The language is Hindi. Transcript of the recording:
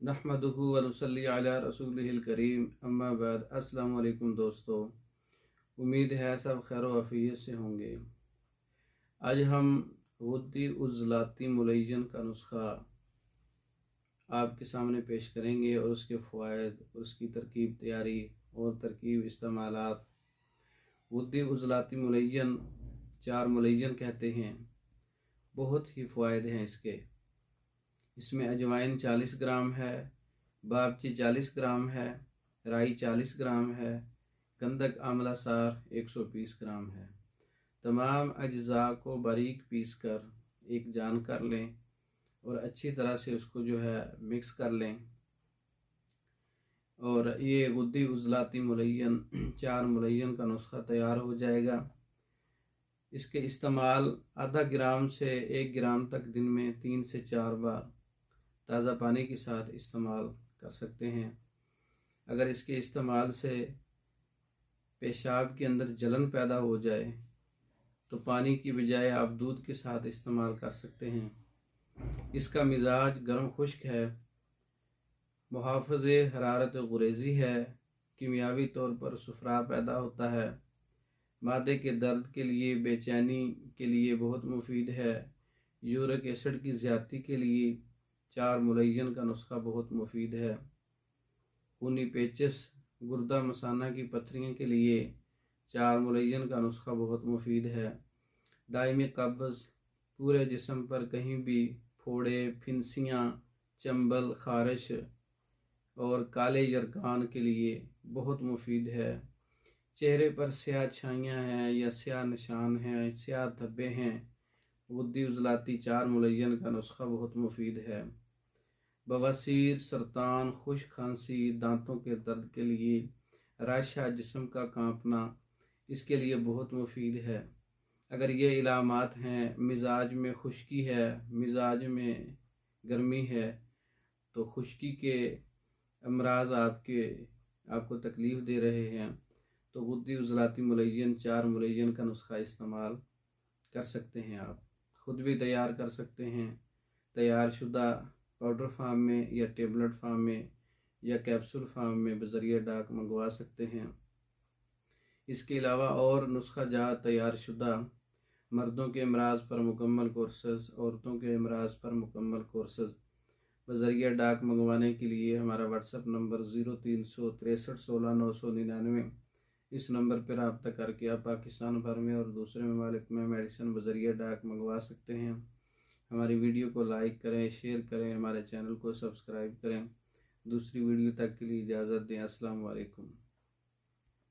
नहमदुहु व नुसल्ली अला रसूलिहिल करीम, अम्मा बाद। अस्सलाम वालेकुम दोस्तों, उम्मीद है सब खैर व आफियत से होंगे। आज हम गुद्दी उज़लाती मुलय्यन का नुस्खा आपके सामने पेश करेंगे और उसके फ़वाइद, उसकी तरकीब तैयारी और तरकीब इस्तेमालात। गुद्दी उज़लाती मुलय्यन, चार मुलय्यन कहते हैं। बहुत ही फ़वाइद हैं इसके। इसमें अजवाइन 40 ग्राम है, बाबची 40 ग्राम है, राई 40 ग्राम है, गंधक आंवला सार 120 ग्राम है। तमाम अज्जा को बारीक पीस कर एक जान कर लें और अच्छी तरह से उसको मिक्स कर लें। और ये गुद्दी उज़लाती मुलय्यन, चार मुलय्यन का नुस्खा तैयार हो जाएगा। इसके इस्तेमाल आधा ग्राम से 1 ग्राम तक दिन में 3 से 4 बार ताज़ा पानी के साथ इस्तेमाल कर सकते हैं। अगर इसके इस्तेमाल से पेशाब के अंदर जलन पैदा हो जाए तो पानी की बजाय आप दूध के साथ इस्तेमाल कर सकते हैं। इसका मिजाज गर्म खुश्क है, मुहाफ़िज़े हरारत गुरेज़ी है, कीमियावी तौर पर सुफरा पैदा होता है, मादे के दर्द के लिए, बेचैनी के लिए बहुत मुफीद है, यूरिक एसिड की ज़्यादती के लिए चार मुलय्यन का नुस्खा बहुत मुफीद है, खूनी पेचिस, गुर्दा मसाना की पथरियों के लिए चार मुलय्यन का नुस्खा बहुत मुफीद है, दायमी कब्ज़, पूरे जिस्म पर कहीं भी फोड़े, फिनसियाँ, चंबल, खारिश और काले यरकान के लिए बहुत मुफीद है, चेहरे पर स्याह छाइयाँ हैं या स्याह निशान हैं, स्याह धब्बे हैं, गुद्दी उज़लाती चार मुलय्यन का नुस्खा बहुत मुफीद है। बवासीर, सरतान, खुश्क खांसी, दांतों के दर्द के लिए, राशा, जिस्म का कांपना, इसके लिए बहुत मुफीद है। अगर ये इलामात हैं, मिजाज में खुश्की है, मिजाज में गर्मी है, तो खुश्की के अमराज आपको तकलीफ़ दे रहे हैं, तो गुद्दी उज़लाती मुलय्यन, चार मुलय्यन का नुस्खा इस्तेमाल कर सकते हैं। आप ख़ुद भी तैयार कर सकते हैं, तैयार शुदा पाउडर फार्म में या टेबलेट फार्म में या कैप्सूल फार्म में बज़रिया डाक मंगवा सकते हैं। इसके अलावा और नुस्खा जात तैयार शुदा मर्दों के अमराज पर मुकम्मल कोर्सेज़, औरतों के अमराज पर मुकम्मल कोर्सेज़ बज़रिया डाक मंगवाने के लिए हमारा व्हाट्सएप नंबर 036316 999, इस नंबर पर रब्ता करके आप पाकिस्तान भर में और दूसरे ममालिक में मेडिसिन बज़रिया डाक मंगवा सकते हैं। हमारी वीडियो को लाइक करें, शेयर करें, हमारे चैनल को सब्सक्राइब करें। दूसरी वीडियो तक के लिए इजाज़त दें। अस्सलाम वालेकुम।